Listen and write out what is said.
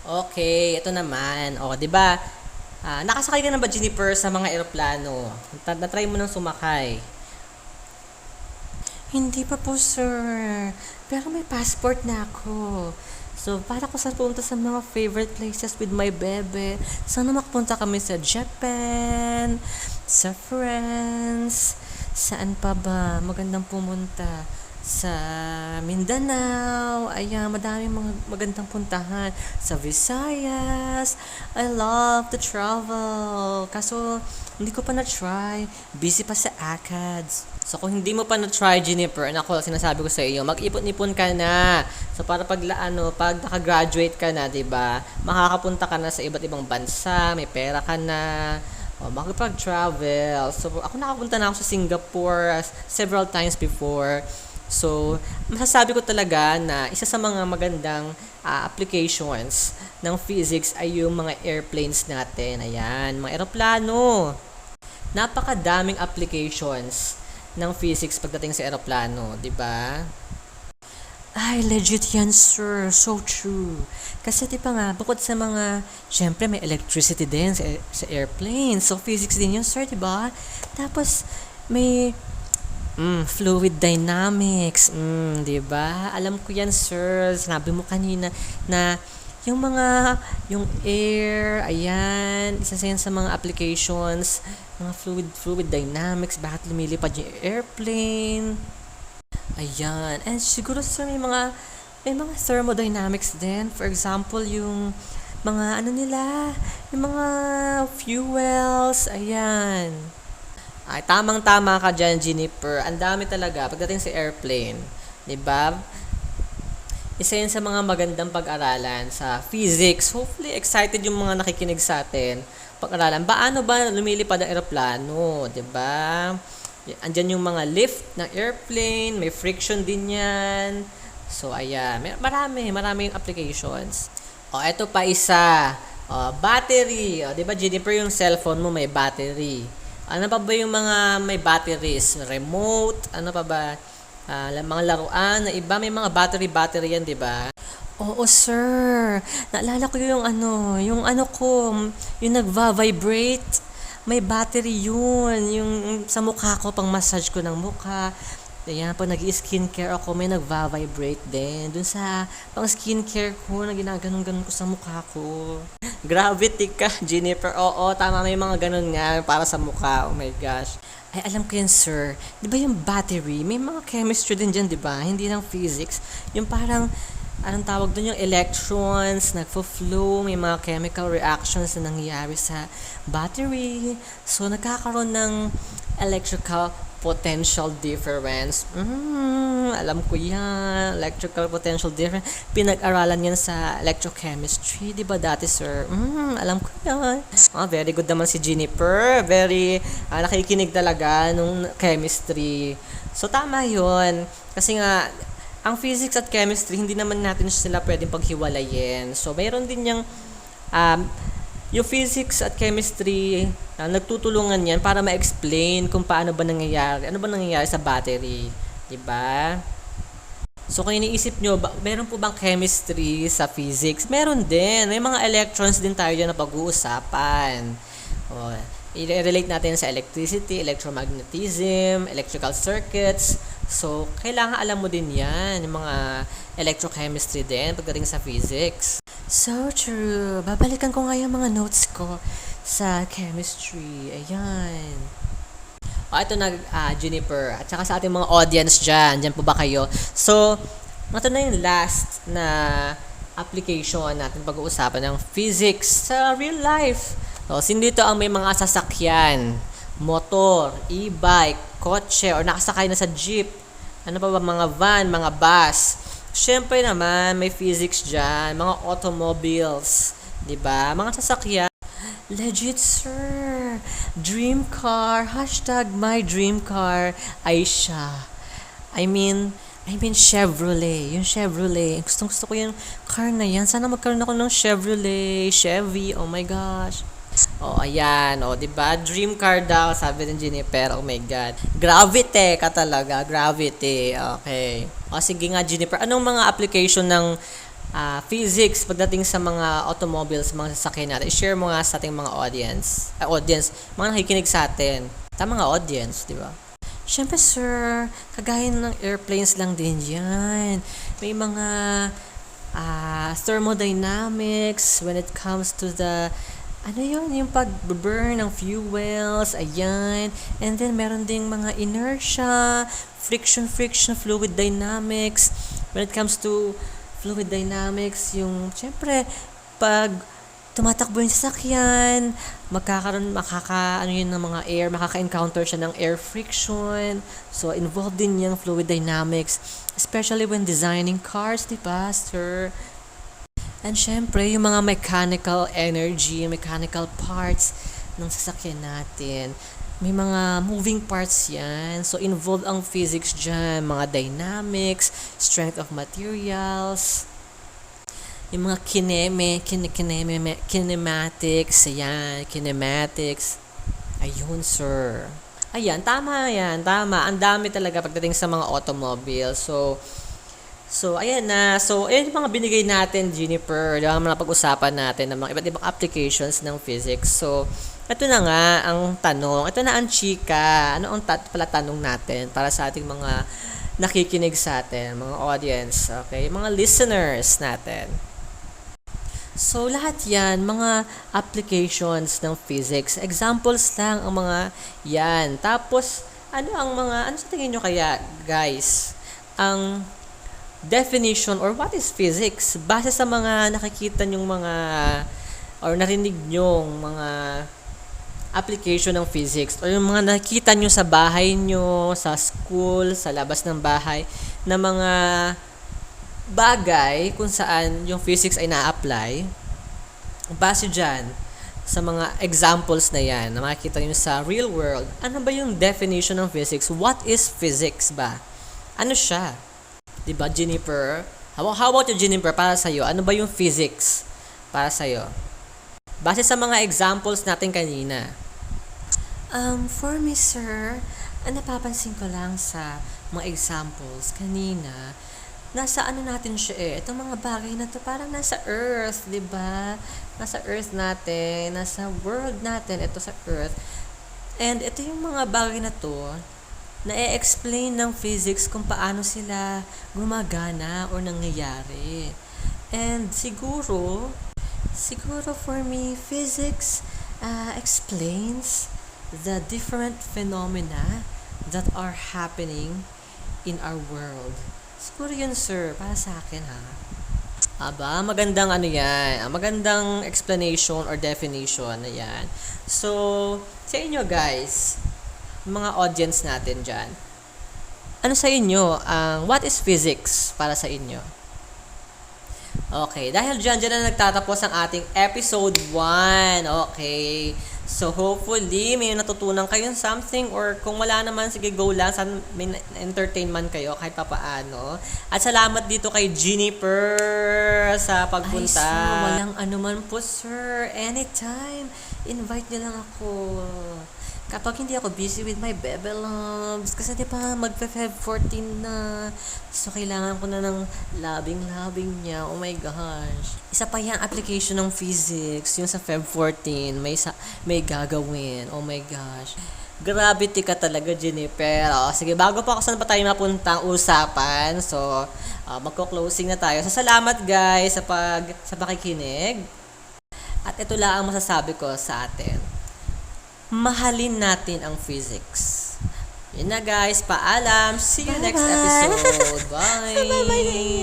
Okay, ito naman. O, 'di ba? Nakasakay ka na ba, Jennifer, sa mga eroplano? Na-try mo nang sumakay? Hindi pa po, sir. Pero may passport na ako. So, para ko saan pumunta sa mga favorite places with my bebe. Sana makapunta kami sa Japan, sa France, saan pa ba? Magandang pumunta sa Mindanao. Ayan, madaming mga magandang puntahan. Sa Visayas. I love to travel. Kaso, hindi ko pa na-try. Busy pa sa ACADS. So, kung hindi mo pa na-try, Juniper, ako, sinasabi ko sa iyo, mag-ipon-ipon ka na. So, para pag nakagraduate ka na, 'di ba? Makakapunta ka na sa iba't ibang bansa, may pera ka na, o makapag-travel. So, ako nakapunta na ako sa Singapore several times before. So, masasabi ko talaga na isa sa mga magandang applications ng physics ay yung mga airplanes natin. Ayan, mga eroplano. Napakadaming applications ng physics pagdating sa eroplano, 'di ba? Ay, legit yan, sir. So true. Kasi di ba nga, bukod sa mga, syempre may electricity din sa airplane. So, physics din yun, sir, di ba? Tapos, may fluid dynamics. Di ba? Alam ko yan, sir. Sinabi mo kanina na yung air, ayan, isa sa yan sa mga applications, mga fluid dynamics, bakit lumilipad yung airplane. Ayan. And siguro sir, may mga thermodynamics din. For example, yung mga ano nila, yung mga fuels, ayan. Ay, tamang-tama ka dyan, Jennifer. Ang dami talaga pagdating sa airplane. 'Di ba? Isa yan sa mga magandang pag-aralan sa physics. Hopefully, excited yung mga nakikinig sa atin. Pag-aralan, paano ba lumilipad ang eroplano? 'Di ba? Andyan yung mga lift ng airplane, may friction din yan. So, ayan. Marami yung applications. O, eto pa isa. O, battery. O, di ba, Jennifer, yung cellphone mo may battery. Ano pa ba yung mga may batteries? Remote? Ano pa ba? Mga laruan na iba, may mga battery yan, di ba? Oo, sir. Naalala ko yung ano ko, yung nagva-vibrate. May battery yun. Yung sa mukha ko, pang massage ko ng mukha. Ayan, pag nag-skincare ako, may nagva-vibrate din. Dun sa pang skincare ko, na ginaganon-ganon ko sa mukha ko. Gravity ka, Jennifer. Oo, tama, may mga ganon nga para sa mukha. Oh my gosh. Ay, alam ko yan, sir. Di ba yung battery, may mga chemistry din dyan, di ba? Hindi lang physics. Yung parang, anong tawag doon, yung electrons, nagfo-flow, may mga chemical reactions na nangyayari sa battery. So, nagkakaroon ng electrical potential difference. Alam ko yan. Electrical potential difference. Pinag-aralan yan sa electrochemistry. Di ba dati, sir? Alam ko yan. Very good naman si Jennifer. Very nakikinig talaga nung chemistry. So, tama yun. Kasi nga, ang physics at chemistry, hindi naman natin sila pwedeng paghiwalayin. So, mayroon din yung physics at chemistry, nagtutulungan yan para ma-explain kung ano ba nangyayari sa battery. Diba? So, kung iniisip nyo, meron po bang chemistry sa physics? Meron din. May mga electrons din tayo dyan na pag-uusapan. O, i-relate natin sa electricity, electromagnetism, electrical circuits. So, kailangan alam mo din yan, yung mga electrochemistry din pagdating sa physics. So true. Babalikan ko nga yung mga notes ko sa chemistry. Ayan. O, ito na, Juniper. At saka sa ating mga audience dyan. Dyan po ba kayo? So, ito na yung last na application natin pag-uusapan ng physics sa real life. So, dito ang may mga sasakyan, motor, e-bike, kotse, or nakasakay na sa jeep. Ano pa ba? Mga van, mga bus. Siyempre naman, may physics dyan. Mga automobiles. Diba? Mga sasakyan. Legit, sir. Dream car. Hashtag my dream car ay siya. I mean, Chevrolet. Yung Chevrolet. Gusto ko yung car na yan. Sana magkaroon ako ng Chevy. Oh my gosh. Oh, ayan. Oh, 'di ba? Dream car daw, sabi ng Jennifer. Oh my God. Gravity ka talaga. Gravity. Okay. O, sige nga, Jennifer. Anong mga application ng physics pagdating sa mga automobiles, mga sasakyan natin. I-share mo nga sa ating mga audience, mga nakikinig sa atin. Tama nga audience, di ba? Siyempre sir, kagaya ng airplanes lang din yan. May mga thermodynamics when it comes to the yung pag-burn ng fuels, ayan. And then, meron ding mga inertia, friction, fluid dynamics. When it comes to fluid dynamics, syempre, pag tumatakbo yung sasakyan, ng mga air, makaka-encounter siya ng air friction. So, involved din yung fluid dynamics, especially when designing cars, di ba, sir? And syempre, yung mga mechanical energy, mechanical parts ng sasakyan natin. May mga moving parts yan. So, involved ang physics dyan. Mga dynamics, strength of materials, yung mga kinematics, ayan, kinematics. Ayun, sir. Ayan, tama yan, tama. Ang dami talaga pagdating sa mga automobile. So, ayan na. So, ayan yung mga binigay natin, Jennifer. Yung mga pag-usapan natin ng mga iba't ibang applications ng physics. So, ito na nga ang tanong. Ito na ang chika. Ano ang tanong natin para sa ating mga nakikinig sa atin, mga audience, okay? Mga listeners natin. So, lahat yan, mga applications ng physics. Examples lang ang mga yan. Tapos, ano sa tingin nyo kaya, guys? Ang definition or what is physics base sa mga nakikita nyong mga or narinig nyong mga application ng physics or yung mga nakita nyo sa bahay nyo, sa school, sa labas ng bahay na mga bagay kung saan yung physics ay na-apply base dyan sa mga examples na yan na makikita nyo sa real world. Ano ba yung definition ng physics? What is physics ba? Ano siya? Diba, Jennifer? How about you, Jennifer, para sa'yo? Ano ba yung physics para sa'yo? Base sa mga examples natin kanina. For me, sir, napapansin ko lang sa mga examples kanina, nasa natin siya itong mga bagay na to parang nasa earth, diba? Nasa earth natin, nasa world natin, ito sa earth. And ito yung mga bagay na to, na-explain ng physics kung paano sila gumagana o nangyayari. And siguro for me, physics explains the different phenomena that are happening in our world. Siguro yun, sir, para sa akin, ha? Aba, magandang yan. Magandang explanation or definition na yan. So, sa inyo guys, mga audience natin dyan, ano sa inyo what is physics para sa inyo? Okay, dahil dyan na nagtatapos ang ating episode 1. Okay, so hopefully may natutunan kayong something or kung wala naman, sige go lang, may entertainment kayo kahit papaano. At salamat dito kay Jennifer sa pagpunta. Ay, sir, walang anuman po, sir. Anytime, invite niyo lang ako. Kapag hindi ako busy with my bebe loves, kasi di ba magfe-Feb 14 na, so kailangan ko na ng labing niya. Oh my gosh. Isa pa yung application ng physics, yung sa Feb 14, may gagawin. Oh my gosh. Gravity ka talaga, Jennifer. Sige, bago pa saan pa tayo mapunta ang usapan, so magko-closing na tayo. So, salamat guys sa pakikinig. At ito lang ang masasabi ko sa atin. Mahalin natin ang physics. Yun na guys, paalam. See you next episode. Bye! Bye-bye!